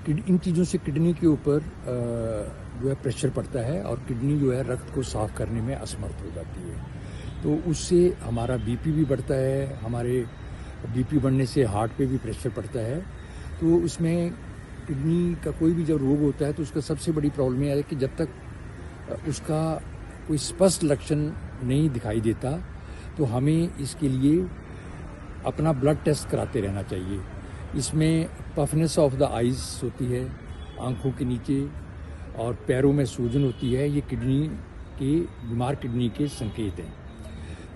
इन चीज़ों से किडनी के ऊपर जो है प्रेशर पड़ता है और किडनी जो है रक्त को साफ करने में असमर्थ हो जाती है। तो उससे हमारा बीपी भी बढ़ता है, हमारे बीपी बढ़ने से हार्ट पे भी प्रेशर पड़ता है। तो उसमें किडनी का कोई भी जब रोग होता है तो उसका सबसे बड़ी प्रॉब्लम यह है कि जब तक उसका कोई स्पष्ट लक्षण नहीं दिखाई देता तो हमें इसके लिए अपना ब्लड टेस्ट कराते रहना चाहिए। इसमें पफनेस ऑफ द आइज़ होती है, आंखों के नीचे, और पैरों में सूजन होती है। ये बीमार किडनी के संकेत हैं।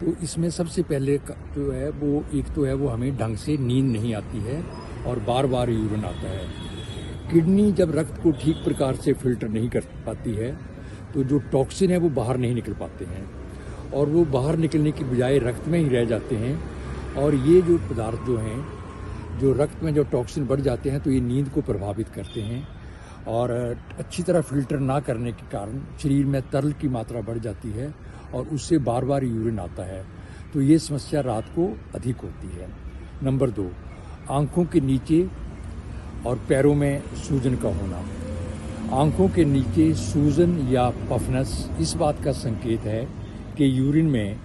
तो इसमें सबसे पहले जो है वो एक तो है वो हमें ढंग से नींद नहीं आती है और बार बार यूरिन आता है। किडनी जब रक्त को ठीक प्रकार से फिल्टर नहीं कर पाती है तो जो टॉक्सिन है वो बाहर नहीं निकल पाते हैं और वो बाहर निकलने की बजाय रक्त में ही रह जाते हैं। और ये जो पदार्थ जो हैं, जो रक्त में जो टॉक्सिन बढ़ जाते हैं तो ये नींद को प्रभावित करते हैं और अच्छी तरह फिल्टर ना करने के कारण शरीर में तरल की मात्रा बढ़ जाती है और उससे बार बार यूरिन आता है। तो ये समस्या रात को अधिक होती है। नंबर 2, आंखों के नीचे और पैरों में सूजन का होना। आंखों के नीचे सूजन या पफनेस इस बात का संकेत है कि यूरिन में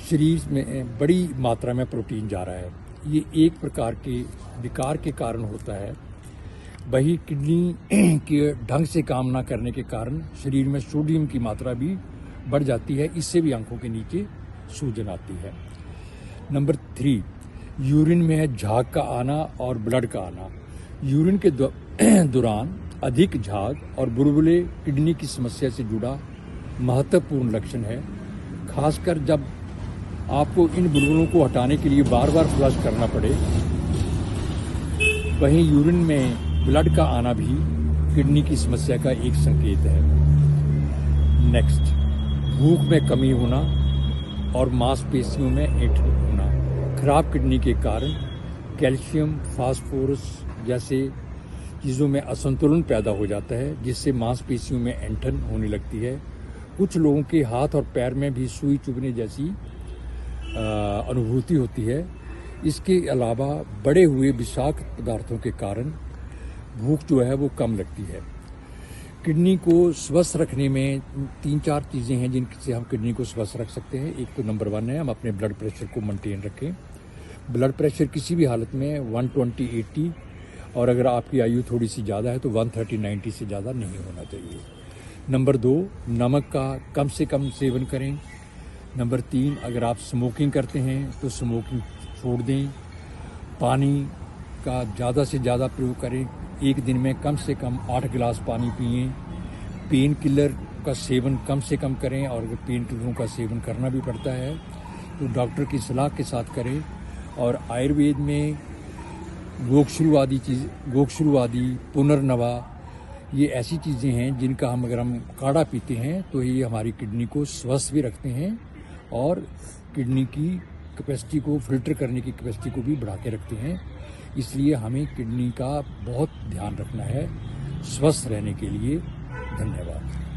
शरीर में बड़ी मात्रा में प्रोटीन जा रहा है। ये एक प्रकार के विकार के कारण होता है। वही किडनी के ढंग से काम ना करने के कारण शरीर में सोडियम की मात्रा भी बढ़ जाती है, इससे भी आंखों के नीचे सूजन आती है। नंबर 3, यूरिन में झाग का आना और ब्लड का आना। यूरिन के दौरान अधिक झाग और बुलबुले किडनी की समस्या से जुड़ा महत्वपूर्ण लक्षण है, खासकर जब आपको इन बुलबुलों को हटाने के लिए बार बार फ्लश करना पड़े। वहीं यूरिन में ब्लड का आना भी किडनी की समस्या का एक संकेत है। नेक्स्ट, भूख में कमी होना और मांसपेशियों में ऐंठन होना। खराब किडनी के कारण कैल्शियम, फास्फोरस जैसे चीज़ों में असंतुलन पैदा हो जाता है, जिससे मांसपेशियों में ऐंठन होने लगती है। कुछ लोगों के हाथ और पैर में भी सुई चुभने जैसी अनुभूति होती है। इसके अलावा बढ़े हुए विषाक्त पदार्थों के कारण भूख जो है वो कम लगती है। किडनी को स्वस्थ रखने में 3-4 चीज़ें हैं जिनसे हम किडनी को स्वस्थ रख सकते हैं। एक तो नंबर 1 है हम अपने ब्लड प्रेशर को मेंटेन रखें। ब्लड प्रेशर किसी भी हालत में 120/80, और अगर आपकी आयु थोड़ी सी ज़्यादा है तो 130/90 से ज़्यादा नहीं होना चाहिए। नंबर 2, नमक का कम से कम सेवन करें। नंबर 3, अगर आप स्मोकिंग करते हैं तो स्मोकिंग छोड़ दें। पानी का ज़्यादा से ज़्यादा प्रयोग करें। एक दिन में कम से कम 8 गिलास पानी पिएं। पेन किलर का सेवन कम से कम करें, और अगर पेन किलरों का सेवन करना भी पड़ता है तो डॉक्टर की सलाह के साथ करें। और आयुर्वेद में गोक्षरू आदि, पुनर्नवा, ये ऐसी चीज़ें हैं जिनका अगर हम काढ़ा पीते हैं तो ये हमारी किडनी को स्वस्थ भी रखते हैं और किडनी की कैपेसिटी को फिल्टर करने की कैपेसिटी को भी बढ़ा के रखते हैं। इसलिए हमें किडनी का बहुत ध्यान रखना है स्वस्थ रहने के लिए। धन्यवाद।